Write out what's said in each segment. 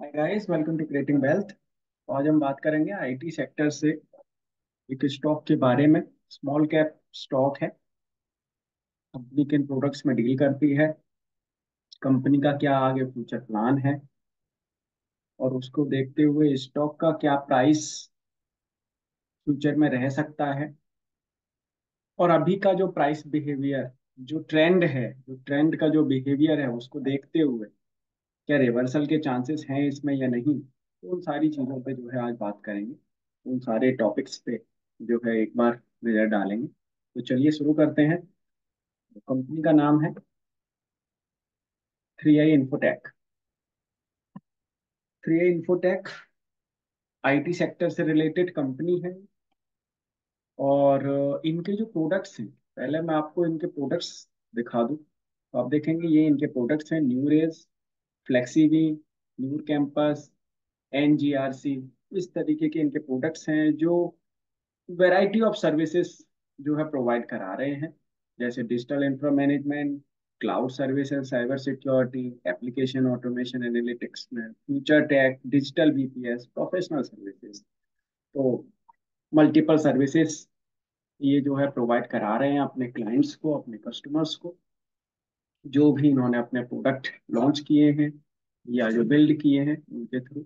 Hi guys, welcome to creating wealth. आज हम बात करेंगे आईटी सेक्टर से एक स्टॉक के बारे में। स्मॉल कैप स्टॉक है। कंपनी किन प्रोडक्ट्स में डील करती है, कंपनी का क्या आगे फ्यूचर प्लान है, और उसको देखते हुए स्टॉक का क्या प्राइस फ्यूचर में रह सकता है। और अभी का जो प्राइस बिहेवियर, जो ट्रेंड का जो बिहेवियर है, उसको देखते हुए क्या रिवर्सल के चांसेस हैं इसमें या नहीं। तो उन सारी चीज़ों पे जो है आज बात करेंगे। उन सारे टॉपिक्स पे जो है एक बार नज़र डालेंगे। तो चलिए शुरू करते हैं। कंपनी का नाम है 3i infotech. 3i infotech IT sector से रिलेटेड कंपनी है। और इनके जो प्रोडक्ट्स हैं, पहले मैं आपको इनके प्रोडक्ट्स दिखा दूं तो आप देखेंगे ये इनके प्रोडक्ट्स हैं। न्यूरेज, फ्लेक्सीवी, न्यूर कैंपस, एनजीआरसी। इस तरीके के इनके प्रोडक्ट्स हैं जो वैरायटी ऑफ सर्विसेज जो है प्रोवाइड करा रहे हैं, जैसे digital infra management, cloud service and cyber security, application automation analytics में, future tech, digital BPS, professional services. तो मल्टीपल सर्विसेज ये जो है प्रोवाइड करा रहे हैं अपने क्लाइंट्स को, अपने कस्टमर्स को, जो भी इन्होंने अपने प्रोडक्ट लॉन्च किए हैं या जो बिल्ड किए हैं उनके थ्रू।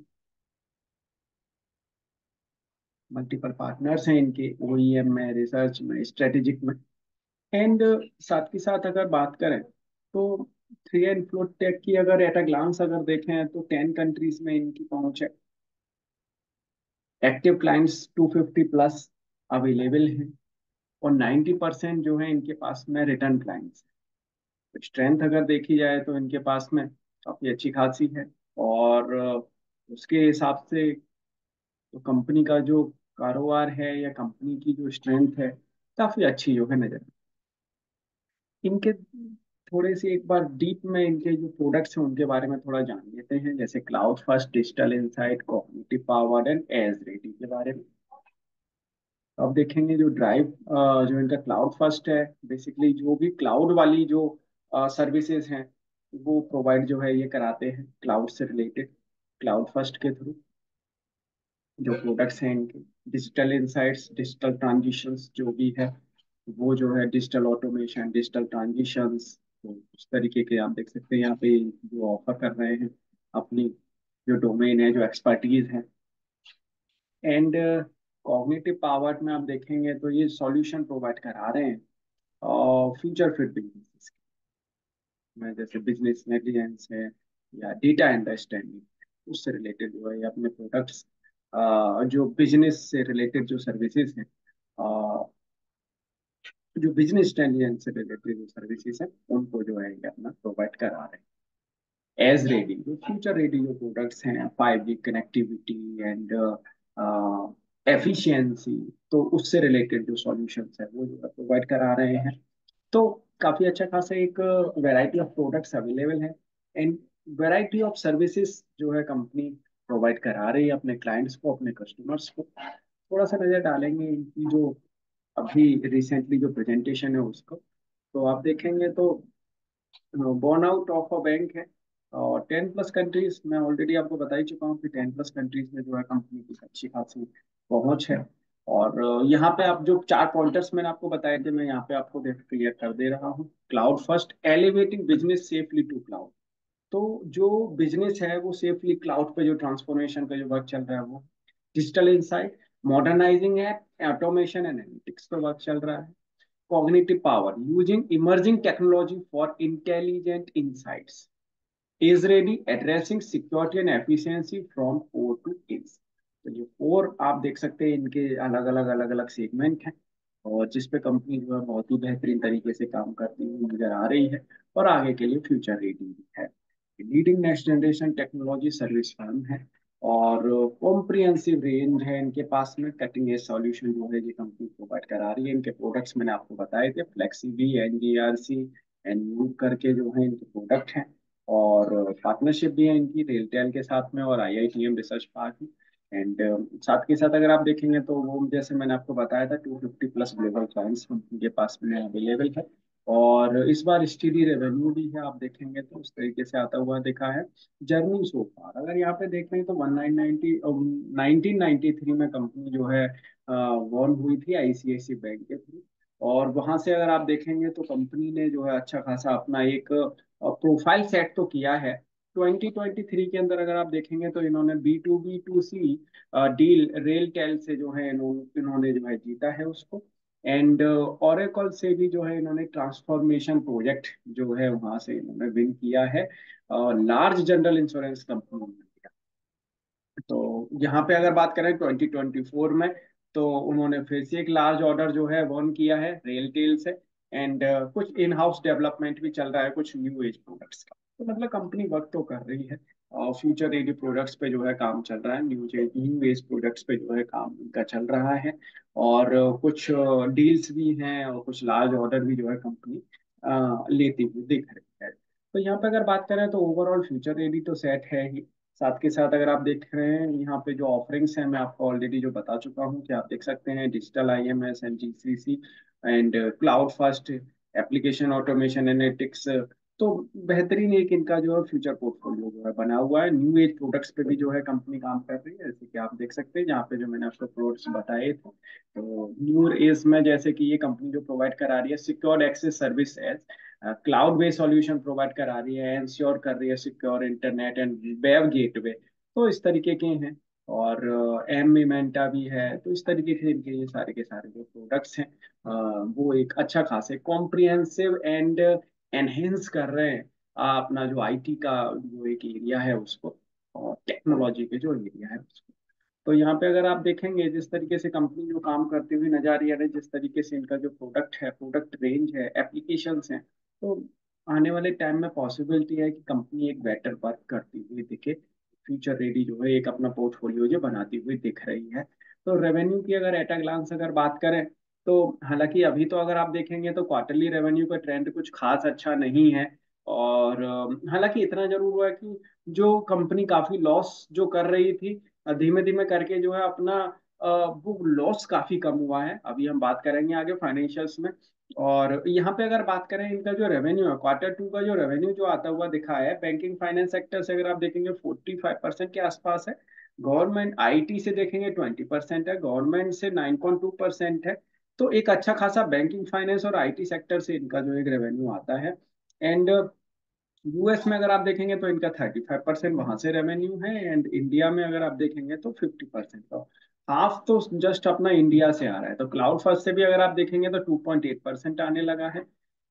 मल्टीपल पार्टनर्स हैं इनके ओईएम में, रिसर्च में, स्ट्रेटेजिक में। एंड साथ के साथ अगर बात करें तो 3i इंफ्लोटेक की अगर एट अ ग्लांस अगर देखें तो 10 कंट्रीज में इनकी पहुंच है। एक्टिव क्लाइंट्स 250 प्लस अवेलेबल हैं। और 90% जो है इनके पास में रिटर्न क्लाइंट्स है। स्ट्रेंथ अगर देखी जाए तो इनके पास में काफ़ी अच्छी खासी है। और उसके हिसाब से तो कंपनी का जो कारोबार है या कंपनी की जो स्ट्रेंथ है काफ़ी अच्छी जो है नजर इनके। थोड़े से एक बार डीप में इनके जो प्रोडक्ट्स हैं उनके बारे में थोड़ा जान लेते हैं, जैसे cloud first, digital insight, cognitive power and edge ready के बारे में। अब देखेंगे जो ड्राइव, जो इनका क्लाउड फर्स्ट है, बेसिकली जो भी क्लाउड वाली जो सर्विसेज हैं वो प्रोवाइड जो है ये कराते हैं क्लाउड से रिलेटेड, क्लाउड फर्स्ट के थ्रू। जो प्रोडक्ट्स हैं इनके, डिजिटल इंसाइट्स, डिजिटल ट्रांजिशंस जो भी है वो जो है डिजिटल ऑटोमेशन, डिजिटल ट्रांजिशंस। तो उस तरीके के आप देख सकते हैं यहाँ पे जो ऑफर कर रहे हैं अपनी जो डोमेन है, जो एक्सपर्टीज है। एंड कॉग्निटिव पावर में आप देखेंगे तो ये सॉल्यूशन प्रोवाइड करा रहे हैं और फ्यूचर फिट बिजनेस में, जैसे बिजनेस इंटेलिजेंस है या डेटा अंडरस्टैंडिंग, उससे रिलेटेड जो है ये अपने प्रोडक्ट्स, जो बिजनेस से रिलेटेड जो सर्विसेज हैं, जो बिजनेस इंटेलिजेंस से रिलेटेड जो सर्विसेज हैं उनको जो है ये अपना प्रोवाइड करा रहे हैं। एज रेडी जो फ्यूचर रेडी जो प्रोडक्ट्स हैं, 5G कनेक्टिविटी एंड एफिशिएंसी, तो उससे रिलेटेड जो सॉल्यूशंस है वो जो है प्रोवाइड करा रहे हैं। तो काफी अच्छा खासा एक वैरायटी ऑफ प्रोडक्ट्स अवेलेबल है। एंड वैरायटी ऑफ सर्विसेज जो है कंपनी प्रोवाइड करा रही है अपने क्लाइंट्स को, अपने कस्टमर्स को। थोड़ा सा नजर डालेंगे इनकी जो अभी रिसेंटली जो प्रेजेंटेशन है उसको। तो आप देखेंगे तो born out of a bank है। और 10 प्लस कंट्रीज, मैं ऑलरेडी आपको बता ही चुका हूँ कि 10 प्लस कंट्रीज में जो है कंपनी की अच्छी खासी पहुंच है। और यहाँ पे आप जो 4 पॉइंटर्स मैंने आपको बताए थे, मैं यहाँ पे आपको क्लियर कर दे रहा हूँ। Cloud first, elevating business safely to cloud. तो जो बिजनेस है वो सेफली क्लाउड पे जो ट्रांसफॉर्मेशन का जो वर्क चल रहा है वो। Digital insight, modernising app, automation and analytics पे वर्क चल रहा है। cognitive power, using emerging technology for intelligent insights, is ready, addressing security and efficiency from core to edge। तो ये 4 आप देख सकते हैं, इनके अलग अलग सेगमेंट हैं और जिस पे कंपनी जो है बहुत ही बेहतरीन तरीके से काम करती हुई नजर आ रही है और आगे के लिए फ्यूचर रेडी भी है। Leading next generation technology service firm है और कॉम्प्रिहेंसिव रेंज है इनके पास में। कटिंग एज सॉल्यूशन जो है ये कंपनी प्रोवाइड करा रही है। इनके प्रोडक्ट्स मैंने आपको बताए थे, फ्लेक्सीबी, एनजीआरसी एंड मूव करके जो है इनके प्रोडक्ट हैं। और पार्टनरशिप भी है इनकी रेलटेल के साथ में और आईआईटीएम रिसर्च पार्क में। एंड साथ के साथ अगर आप देखेंगे तो वो जैसे मैंने आपको बताया था 250 प्लस ग्लोबल क्लाइंट्स उनके पास में अवेलेबल है। और इस बार स्टीडी रेवेन्यू भी है, आप देखेंगे तो उस तरीके से आता हुआ देखा है। जर्नी सो फार अगर यहाँ पे देख रहे हैं तो 1993 में कंपनी जो है वॉर्न हुई थी आईसीआईसी बैंक के थ्रू। और वहां से अगर आप देखेंगे तो कंपनी ने जो है अच्छा खासा अपना एक प्रोफाइल सेट तो किया है। 2023 के अंदर अगर आप देखेंगे तो इन्होंने B2B2C डील रेल टेल से जो है इन्होंने जो है जीता है उसको। एंड ओरेकल से भी जो है इन्होंने ट्रांसफॉर्मेशन प्रोजेक्ट जो है वहां से इन्होंने विन किया है, लार्ज जनरल इंश्योरेंस कंपनी में। तो यहाँ पे अगर बात करें 2024 में, तो उन्होंने फिर से एक लार्ज ऑर्डर जो है वॉन किया है रेल टेल से। एंड कुछ इन हाउस डेवलपमेंट भी चल रहा है कुछ न्यू एज प्रोडक्ट्स का। तो मतलब कंपनी वर्क तो कर रही है और फ्यूचर रेडी प्रोडक्ट्स पे जो है काम चल रहा है, न्यू एज प्रोडक्ट्स पे जो है काम इनका चल रहा है। और कुछ डील्स भी हैं और कुछ लार्ज ऑर्डर भी जो है कंपनी लेती हुई दिख रही है। तो यहाँ पे अगर बात करें तो ओवरऑल फ्यूचर रेडी तो सेट है ही। साथ के साथ अगर आप देख रहे हैं यहाँ पे जो ऑफरिंग्स हैं मैं आपको ऑलरेडी जो बता चुका हूँ कि आप देख सकते हैं digital IMS and GCC and cloud first application automation analytics. तो बेहतरीन एक इनका जो है फ्यूचर पोर्टफोलियो जो है बना हुआ है। न्यू एज प्रोडक्ट्स पे भी जो है कंपनी काम कर रही है, जैसे कि आप देख सकते हैं यहाँ पे जो मैंने आपको प्रोडक्ट्स बताए थे। तो न्यू एज में जैसे कि ये कंपनी जो प्रोवाइड करा रही है secure access service edge cloud based solution provide करा रही है, इंश्योर कर रही है secure internet and web gateway. तो इस तरीके के हैं। और एम मेंटा भी है। तो इस तरीके से इनके ये सारे के सारे जो प्रोडक्ट्स हैं वो एक अच्छा खासे कॉम्प्रिहेंसिव एंड एनहेंस कर रहे हैं अपना जो आईटी का जो एक एरिया है उसको, और टेक्नोलॉजी के जो एरिया है उसको। तो यहाँ पे अगर आप देखेंगे जिस तरीके से कंपनी जो काम करती हुई नजर आ रही है, जिस तरीके से इनका जो प्रोडक्ट है, प्रोडक्ट रेंज है, एप्लीकेशंस हैं, तो आने वाले टाइम में पॉसिबिलिटी है कि कंपनी एक बेटर वर्क करती हुई दिखे। फ्यूचर रेडी जो है एक अपना पोर्टफोलियो जो बनाती हुई दिख रही है। तो रेवेन्यू की अगर एट अ ग्लांस अगर बात करें तो हालांकि अभी तो अगर आप देखेंगे तो क्वार्टरली रेवेन्यू का ट्रेंड कुछ खास अच्छा नहीं है। और हालांकि इतना जरूर हुआ है कि जो कंपनी काफी लॉस जो कर रही थी धीमे धीमे करके जो है अपना वो लॉस काफी कम हुआ है। अभी हम बात करेंगे आगे फाइनेंशियल्स में। और यहाँ पे अगर बात करें इनका जो रेवेन्यू है क्वार्टर 2 का जो रेवेन्यू जो आता हुआ दिखा है बैंकिंग फाइनेंस सेक्टर से अगर आप देखेंगे 45% के आसपास है। गवर्नमेंट आईटी से देखेंगे 20% है, गवर्नमेंट से 9.2% है। तो एक अच्छा खासा बैंकिंग फाइनेंस और आईटी सेक्टर से इनका जो एक रेवेन्यू आता है। एंड यूएस में अगर आप देखेंगे तो इनका 35% वहां से रेवेन्यू है। एंड इंडिया में अगर आप देखेंगे तो 50% का हाफ तो जस्ट अपना इंडिया से आ रहा है। तो क्लाउड फर्स्ट से भी अगर आप देखेंगे तो 2.8% आने लगा है।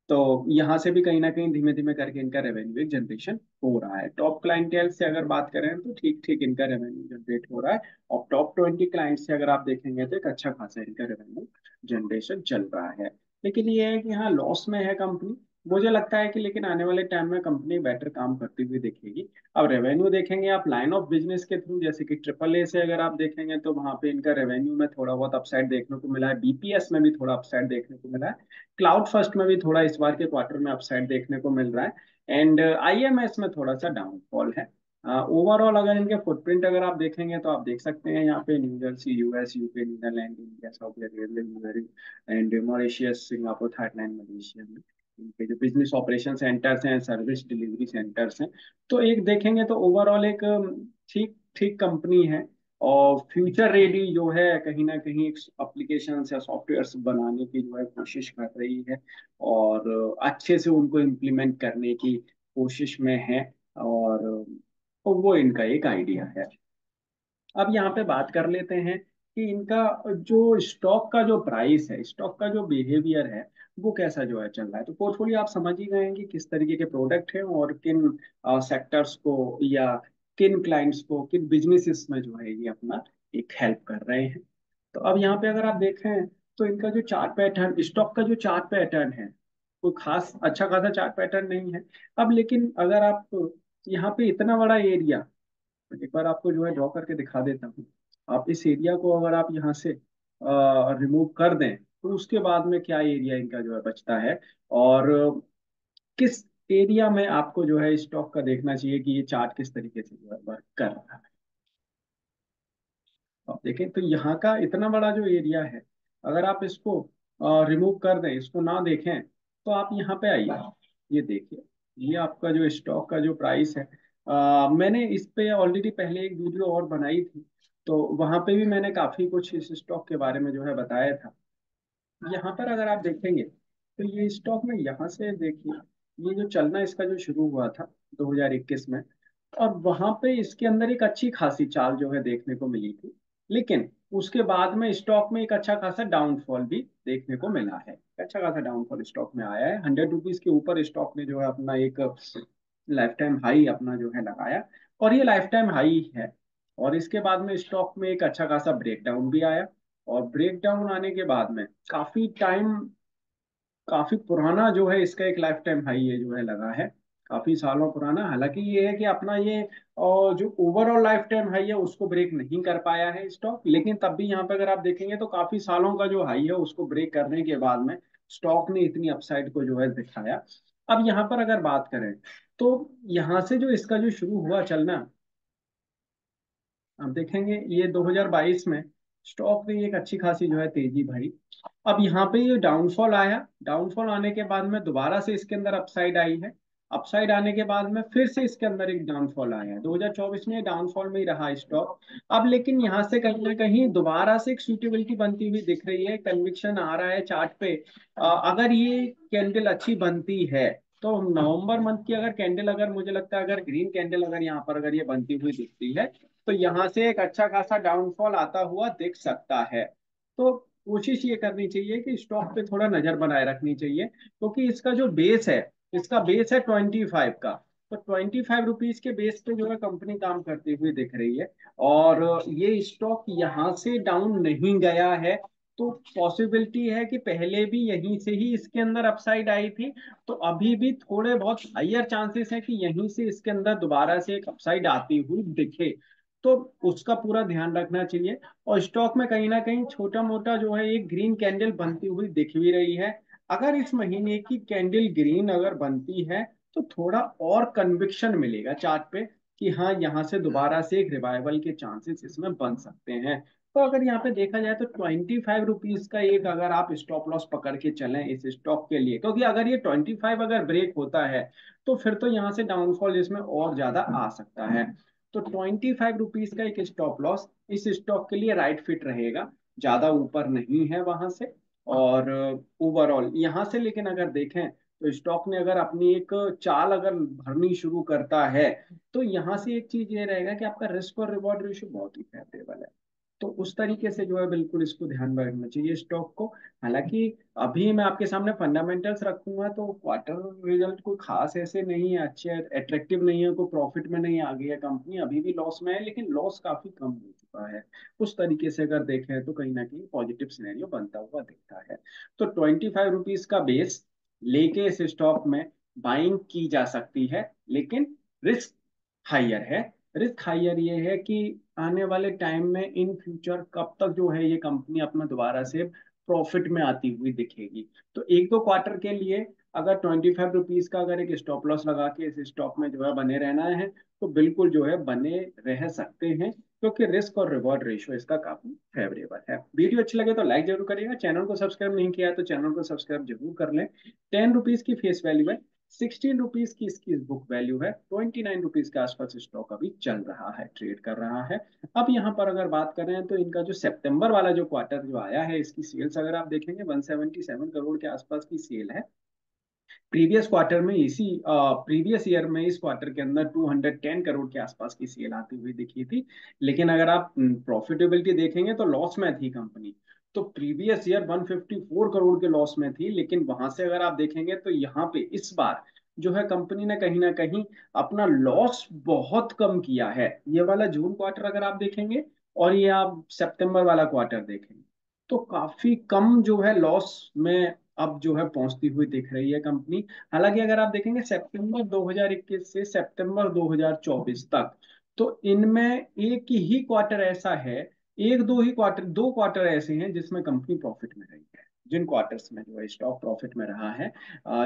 तो यहाँ से भी कहीं ना कहीं धीमे धीमे करके इनका रेवेन्यू एक जनरेशन हो रहा है। टॉप क्लाइंटेल से अगर बात करें तो ठीक ठीक इनका रेवेन्यू जनरेट हो रहा है। और टॉप 20 क्लाइंट से अगर आप देखेंगे तो एक अच्छा खासा इनका रेवेन्यू जनरेशन चल रहा है। लेकिन ये है कि हाँ लॉस में है कंपनी। मुझे लगता है कि लेकिन आने वाले टाइम में कंपनी बेटर काम करती हुई दिखेगी। अब रेवेन्यू देखेंगे आप लाइन ऑफ बिजनेस के थ्रू, जैसे कि ट्रिपल ए से अगर आप देखेंगे तो वहां पे इनका रेवेन्यू में थोड़ा बहुत अपसाइड देखने को मिला है, बीपीएस में भी थोड़ा अपसाइड देखने को मिला है, क्लाउड फर्स्ट में भी थोड़ा इस बार के क्वार्टर में अपसाइड देखने को मिल रहा है, एंड आईएमएस में थोड़ा सा डाउनफॉल है। ओवरऑल अगर इनके फुटप्रिंट अगर आप देखेंगे तो आप देख सकते हैं यहाँ पे New Jersey, US, UK, Netherland, India, Saudi Arabia and Mauritius, Singapore, Thailand, Malaysia में इनके जो बिजनेस ऑपरेशन सेंटर्स हैं, सर्विस डिलीवरी सेंटर्स हैं। तो एक देखेंगे तो ओवरऑल एक ठीक ठीक कंपनी है। और फ्यूचर रेडी जो है कहीं ना कहीं एप्लीकेशन या सॉफ्टवेयर बनाने की जो है कोशिश कर रही है। और अच्छे से उनको इम्प्लीमेंट करने की कोशिश में है। और वो इनका एक आइडिया है। अब यहाँ पे बात कर लेते हैं कि इनका जो स्टॉक का जो प्राइस है, स्टॉक का जो बिहेवियर है, वो कैसा जो है चल रहा है। तो पोर्टफोलियो आप समझ ही गए हैं कि किस तरीके के प्रोडक्ट हैं और किन सेक्टर्स को या किन क्लाइंट्स को किन बिजनेसेस में जो है ये अपना एक हेल्प कर रहे हैं। तो अब यहाँ पे अगर आप देखें तो इनका जो चार्ट पैटर्न, स्टॉक का जो चार्ट पैटर्न है, कोई खास अच्छा खासा चार्ट पैटर्न नहीं है। अब लेकिन अगर आप यहाँ पे इतना बड़ा एरिया, एक बार आपको जो है ड्रॉ करके दिखा देता हूँ। आप इस एरिया को अगर आप यहाँ से रिमूव कर दें तो उसके बाद में क्या एरिया इनका जो है बचता है। और किस एरिया में आपको जो है स्टॉक का देखना चाहिए कि ये चार्ट किस तरीके से जो है वर्क कर रहा है। आप देखें तो यहाँ का इतना बड़ा जो एरिया है, अगर आप इसको रिमूव कर दें, इसको ना देखें, तो आप यहाँ पे आइए, ये देखिए, ये आपका जो स्टॉक का जो प्राइस है, मैंने इस पे ऑलरेडी पहले एक वीडियो और बनाई थी, तो वहां पे भी मैंने काफी कुछ इस स्टॉक के बारे में जो है बताया था। यहाँ पर अगर आप देखेंगे तो ये स्टॉक में यहाँ से देखिए, ये जो चलना इसका जो शुरू हुआ था 2021 में, और वहां पे इसके अंदर एक अच्छी खासी चाल जो है देखने को मिली थी। लेकिन उसके बाद में स्टॉक में एक अच्छा खासा डाउनफॉल भी देखने को मिला है। अच्छा खासा डाउनफॉल स्टॉक में आया है, 100 रुपीज के ऊपर स्टॉक ने जो है अपना एक लाइफ टाइम हाई अपना जो है लगाया, और ये लाइफ टाइम हाई है। और इसके बाद में स्टॉक में एक अच्छा खासा ब्रेक डाउन भी आया, और ब्रेक डाउन आने के बाद में काफी पुराना जो है इसका एक लाइफ टाइम हाई ये जो है लगा है, काफी सालों पुराना। हालांकि ये है कि अपना ये जो ओवरऑल लाइफ टाइम हाई है उसको ब्रेक नहीं कर पाया है स्टॉक, लेकिन तब भी यहाँ पे अगर आप देखेंगे तो काफी सालों का जो हाई है उसको ब्रेक करने के बाद में स्टॉक ने इतनी अपसाइड को जो है दिखाया। अब यहाँ पर अगर बात करें तो यहाँ से जो इसका जो शुरू हुआ चलना, आप देखेंगे ये 2022 में स्टॉक ने एक अच्छी खासी जो है तेजी भरी। अब यहाँ पे ये डाउनफॉल आया, डाउनफॉल आने के बाद में दोबारा से इसके अंदर अपसाइड आई है, अपसाइड आने के बाद में फिर से इसके अंदर एक डाउनफॉल आया है। 2024 में डाउनफॉल में ही रहा स्टॉक। अब लेकिन यहाँ से कहीं ना कहीं दोबारा से एक सूटेबिलिटी बनती हुई दिख रही है, कन्विक्शन आ रहा है चार्ट पे। अगर ये कैंडल अच्छी बनती है तो नवंबर मंथ की अगर कैंडल, अगर मुझे लगता है अगर ग्रीन कैंडल अगर यहाँ पर अगर ये बनती हुई दिखती है तो यहाँ से एक अच्छा खासा डाउनफॉल आता हुआ दिख सकता है। तो कोशिश ये करनी चाहिए कि स्टॉक पे थोड़ा नजर बनाए रखनी चाहिए, क्योंकि इसका जो बेस है, इसका बेस है 25 का। तो 25 रुपीज के बेस पे जो है कंपनी काम करती हुई दिख रही है, और ये स्टॉक यहाँ से डाउन नहीं गया है। तो पॉसिबिलिटी है कि पहले भी यहीं से ही इसके अंदर अपसाइड आई थी, तो अभी भी थोड़े बहुत हाइयर चांसेस है कि यहीं से इसके अंदर दोबारा से एक अपसाइड आती हुई दिखे। तो उसका पूरा ध्यान रखना चाहिए। और स्टॉक में कहीं ना कहीं छोटा मोटा जो है एक ग्रीन कैंडल बनती हुई दिख भी रही है। अगर इस महीने की कैंडल ग्रीन अगर बनती है तो थोड़ा और कन्विक्शन मिलेगा चार्ट पे कि हाँ यहाँ से दोबारा से एक रिवाइवल के चांसेस इसमें बन सकते हैं। तो अगर यहाँ पे देखा जाए तो 25 रुपीज का एक अगर आप स्टॉप लॉस पकड़ के चलें इस स्टॉक के लिए, क्योंकि अगर ये 25 अगर ब्रेक होता है तो फिर तो यहाँ से डाउनफॉल इसमें और ज्यादा आ सकता है। तो 25 रुपीज का एक स्टॉप लॉस इस स्टॉक के लिए राइट फिट रहेगा, ज्यादा ऊपर नहीं है वहां से। और ओवरऑल यहाँ से लेकिन अगर देखें तो स्टॉक ने अगर अपनी एक चाल अगर भरनी शुरू करता है तो यहाँ से एक चीज ये रहेगा कि आपका रिस्क और रिवॉर्ड रेशियो बहुत ही फेवरेबल है। तो उस तरीके से जो है बिल्कुल इसको ध्यान में रखना चाहिए स्टॉक को। हालांकि अभी मैं आपके सामने फंडामेंटल्स रखूंगा तो क्वार्टर रिजल्ट कोई खास ऐसे नहीं है, अच्छे अट्रैक्टिव नहीं है, कोई प्रॉफिट में नहीं आ गई है कंपनी, अभी भी लॉस में है, लेकिन लॉस काफी कम हो चुका है। उस तरीके से अगर देखें तो कहीं ना कहीं पॉजिटिव सिनेरियो बनता हुआ दिखता है। तो 25 रुपीज का बेस लेके इस स्टॉक में बाइंग की जा सकती है, लेकिन रिस्क हाइयर है। रिस्क हाइयर ये है कि आने वाले टाइम में इन फ्यूचर कब तक जो है ये कंपनी अपना दोबारा से प्रॉफिट में आती हुई दिखेगी। तो एक दो क्वार्टर के लिए अगर 25 रुपीज का अगर एक स्टॉप लॉस लगा के इस स्टॉक में जो है बने रहना है तो बिल्कुल जो है बने रह सकते हैं, क्योंकि रिस्क और रिवॉर्ड रेशियो इसका काफी फेवरेबल है। वीडियो अच्छी लगे तो लाइक जरूर करिएगा, चैनल को सब्सक्राइब नहीं किया है तो चैनल को सब्सक्राइब जरूर कर लें। 10 रुपीज की फेस वैल्यू है, 16 रुपीज की इसकी बुक वैल्यू है, 29 रुपीज के आसपास स्टॉक अभी चल रहा है, ट्रेड कर रहा है। अब यहाँ पर अगर बात करें तो इनका जो सितंबर वाला जो क्वार्टर जो आया है इसकी सेल्स अगर आप देखेंगे 177 करोड़ के आसपास की सेल है। प्रीवियस क्वार्टर में इसी प्रीवियस ईयर में इस क्वार्टर के अंदर 210 करोड़ के आसपास की सेल आती हुई दिखी थी। लेकिन अगर आप प्रॉफिटेबिलिटी देखेंगे तो लॉस में थी कंपनी। तो प्रीवियस ईयर 154 करोड़ के लॉस में थी, लेकिन वहां से अगर आप देखेंगे तो यहाँ पे इस बार जो है कंपनी ने कहीं ना कहीं अपना लॉस बहुत कम किया है। ये वाला जून क्वार्टर अगर आप देखेंगे और ये आप सितंबर वाला क्वार्टर देखेंगे तो काफी कम जो है लॉस में अब जो है पहुंचती हुई दिख रही है कंपनी। हालांकि अगर आप देखेंगे सितंबर 2021 से सितंबर 2024 तक, तो इनमें एक ही क्वार्टर ऐसा है, एक दो ही क्वार्टर, दो क्वार्टर ऐसे हैं जिसमें कंपनी प्रॉफिट में रही है। जिन क्वार्टर्स में जो है स्टॉक प्रॉफिट में रहा है,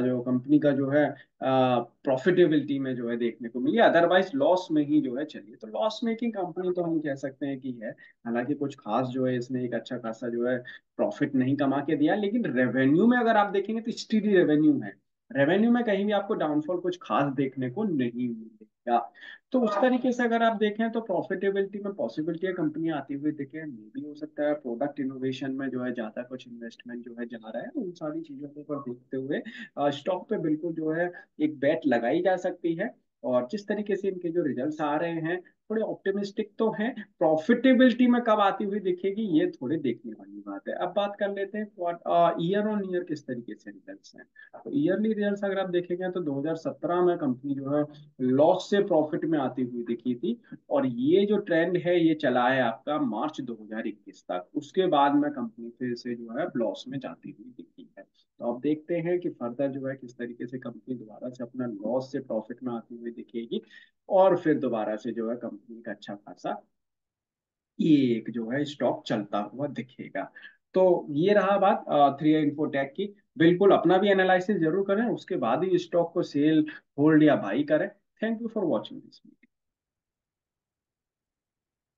जो कंपनी का जो है प्रॉफिटेबिलिटी में जो है देखने को मिली, अदरवाइज लॉस में ही जो है चलिए, तो लॉस मेकिंग कंपनी तो हम कह सकते हैं कि है। हालांकि कुछ खास जो है इसने एक अच्छा खासा जो है प्रॉफिट नहीं कमा के दिया, लेकिन रेवेन्यू में अगर आप देखेंगे तो स्टीडी रेवेन्यू है। रेवेन्यू में कहीं भी आपको डाउनफॉल कुछ खास देखने को नहीं मिलेगा। तो उस तरीके से अगर आप देखें तो प्रॉफिटेबिलिटी में पॉसिबिलिटी है कंपनी आती हुई दिखे, मे भी हो सकता है प्रोडक्ट इनोवेशन में जो है ज्यादा कुछ इन्वेस्टमेंट जो है जा रहा है, उन सारी चीजों को ऊपर देखते हुए स्टॉक पे बिल्कुल जो है एक बेट लगाई जा सकती है। और जिस तरीके से इनके जो रिजल्ट्स आ रहे हैं थोड़े ऑप्टिमिस्टिक तो हैं। प्रॉफिटेबिलिटी में कब आती हुई दिखेगी ये थोड़े देखने वाली बात है। अब बात कर लेते हैं ईयर ऑन ईयर किस तरीके से रिजल्ट्स हैं। तो ईयरली रिजल्ट्स अगर आप देखेंगे तो 2017 में कंपनी जो है लॉस से प्रॉफिट में आती हुई दिखी थी, और ये जो ट्रेंड है ये चला है आपका मार्च 2021 तक। उसके बाद में कंपनी फिर से जो है लॉस में जाती हुई दिखी है। तो अब देखते हैं कि फर्दर जो है किस तरीके से कंपनी दोबारा से अपना लॉस से प्रॉफिट में आती हुई दिखेगी, और फिर दोबारा से जो है कंपनी का अच्छा खासा ये एक जो है स्टॉक चलता हुआ दिखेगा। तो ये रहा बात 3 इन्फोटेक की। बिल्कुल अपना भी एनालिसिस जरूर करें, उसके बाद ही स्टॉक को सेल, होल्ड या बाई करें। Thank you for watching this.